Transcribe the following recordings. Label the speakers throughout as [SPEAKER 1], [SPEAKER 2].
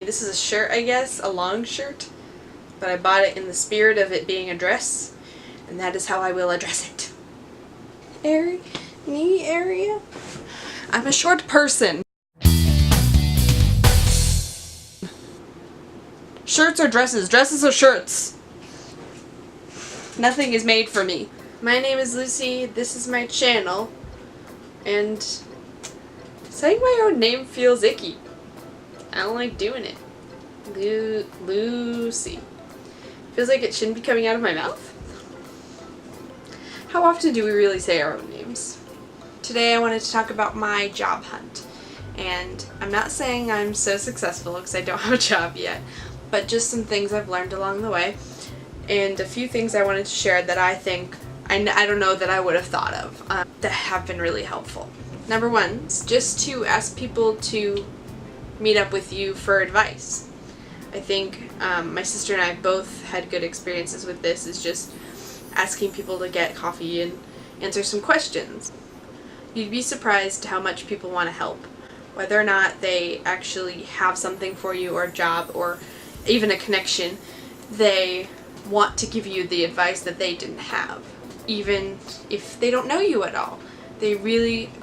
[SPEAKER 1] This is a shirt, I guess, a long shirt, but I bought it in the spirit of it being a dress, and that is how I will address it. Knee area? I'm a short person. Shirts or dresses? Dresses or shirts? Nothing is made for me. My name is Lucy, this is my channel, and saying my own name feels icky. I don't like doing it. Lucy. Feels like it shouldn't be coming out of my mouth. How often do we really say our own names? Today I wanted to talk about my job hunt. And I'm not saying I'm so successful because I don't have a job yet, but just some things I've learned along the way. And a few things I wanted to share that I think, I don't know that I would have thought of, that have been really helpful. Number one is just to ask people to meet up with you for advice. I think my sister and I both had good experiences with this, is just asking people to get coffee and answer some questions. You'd be surprised how much people want to help, whether or not they actually have something for you or a job or even a connection. They want to give you the advice that they didn't have, even if they don't know you at all.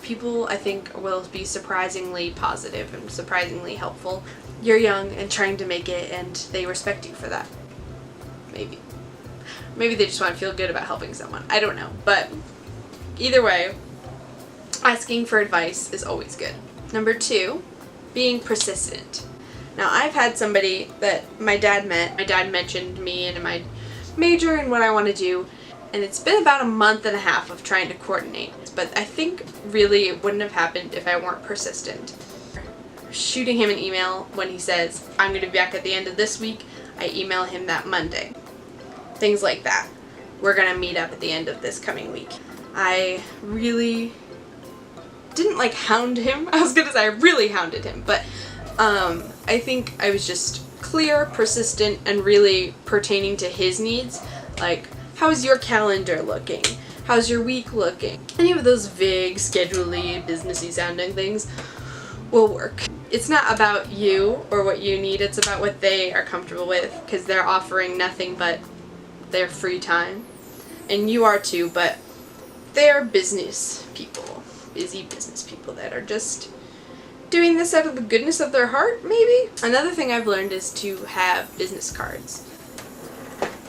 [SPEAKER 1] People I think will be surprisingly positive and surprisingly helpful. You're young and trying to make it, and they respect you for that. Maybe they just want to feel good about helping someone. I don't know. But either way, asking for advice is always good. Number two, being persistent. Now, I've had somebody that my dad met. My dad mentioned me and my major and what I want to do, and it's been about a month and a half of trying to coordinate. But I think really it wouldn't have happened if I weren't persistent. Shooting him an email when he says, I'm going to be back at the end of this week, I email him that Monday. Things like that. We're going to meet up at the end of this coming week. I really didn't hound him. I was going to say I really hounded him, but I think I was just clear, persistent, and really pertaining to his needs. Like, how's your calendar looking? How's your week looking? Any of those vague, schedule-y, businessy sounding things will work. It's not about you or what you need, it's about what they are comfortable with, because they're offering nothing but their free time. And you are too, but they're business people, busy business people that are just doing this out of the goodness of their heart, maybe? Another thing I've learned is to have business cards.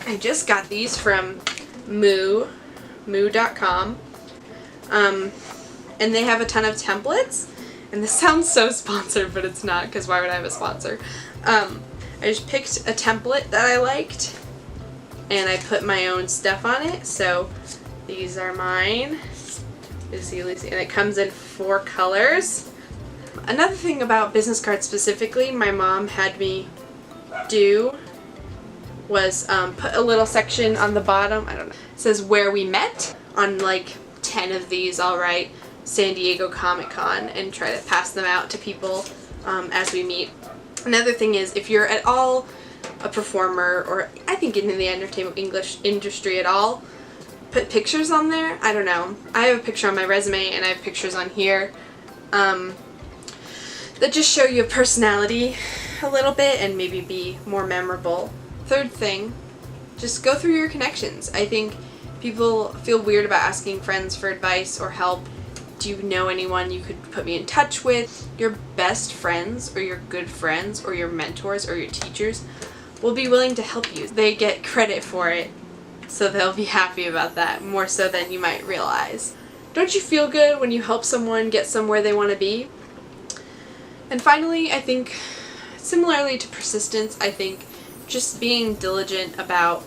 [SPEAKER 1] I just got these from moo.com, and they have a ton of templates, and this sounds so sponsored, but it's not, because why would I have a sponsor? I just picked a template that I liked, and I put my own stuff on it. So these are mine, and it comes in 4 colors. Another thing about business cards specifically, my mom had me do was put a little section on the bottom, I don't know, it says where we met. On 10 of these I'll write San Diego Comic-Con and try to pass them out to people as we meet. Another thing is, if you're at all a performer, or I think in the entertainment English industry at all, put pictures on there. I don't know. I have a picture on my resume and I have pictures on here that just show your personality a little bit and maybe be more memorable. Third thing, just go through your connections. I think people feel weird about asking friends for advice or help. Do you know anyone you could put me in touch with? Your best friends or your good friends or your mentors or your teachers will be willing to help you. They get credit for it, so they'll be happy about that, more so than you might realize. Don't you feel good when you help someone get somewhere they want to be? And finally, I think, similarly to persistence, I think just being diligent about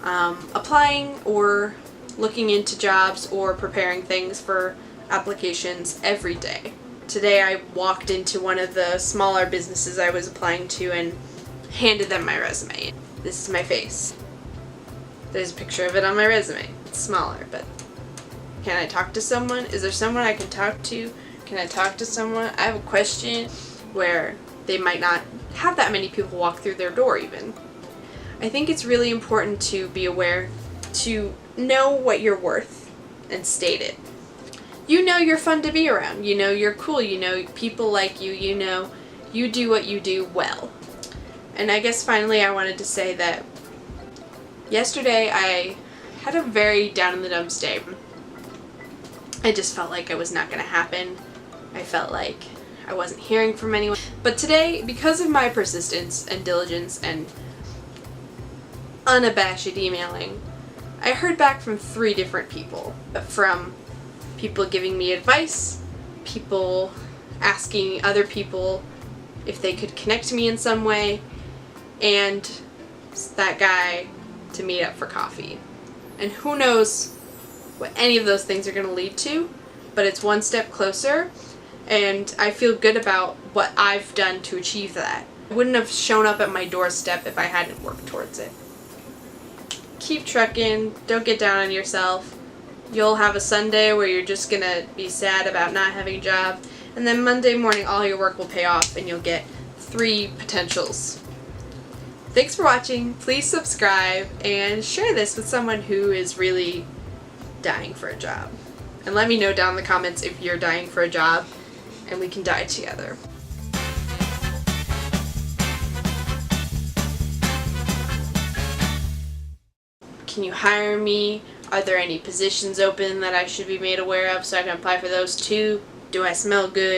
[SPEAKER 1] applying or looking into jobs or preparing things for applications every day. Today I walked into one of the smaller businesses I was applying to and handed them my resume. This is my face. There's a picture of it on my resume. It's smaller, but can I talk to someone? Is there someone I can talk to? Can I talk to someone? I have a question where they might not have that many people walk through their door even. I think it's really important to be aware, to know what you're worth and state it. You know you're fun to be around. You know you're cool. You know people like you. You know You do what you do well. And I guess finally I wanted to say that yesterday I had a very down in the dumps day. I just felt like it was not going to happen. I felt like I wasn't hearing from anyone. But today, because of my persistence and diligence and unabashed emailing, I heard back from 3 different people. From people giving me advice, people asking other people if they could connect me in some way, and that guy to meet up for coffee. And who knows what any of those things are going to lead to, but it's one step closer, and I feel good about what I've done to achieve that. It wouldn't have shown up at my doorstep if I hadn't worked towards it. Keep trucking, don't get down on yourself. You'll have a Sunday where you're just going to be sad about not having a job, and then Monday morning all your work will pay off and you'll get 3 potentials. Thanks for watching. Please subscribe and share this with someone who is really dying for a job. And let me know down in the comments if you're dying for a job and we can die together. Can you hire me? Are there any positions open that I should be made aware of so I can apply for those too? Do I smell good?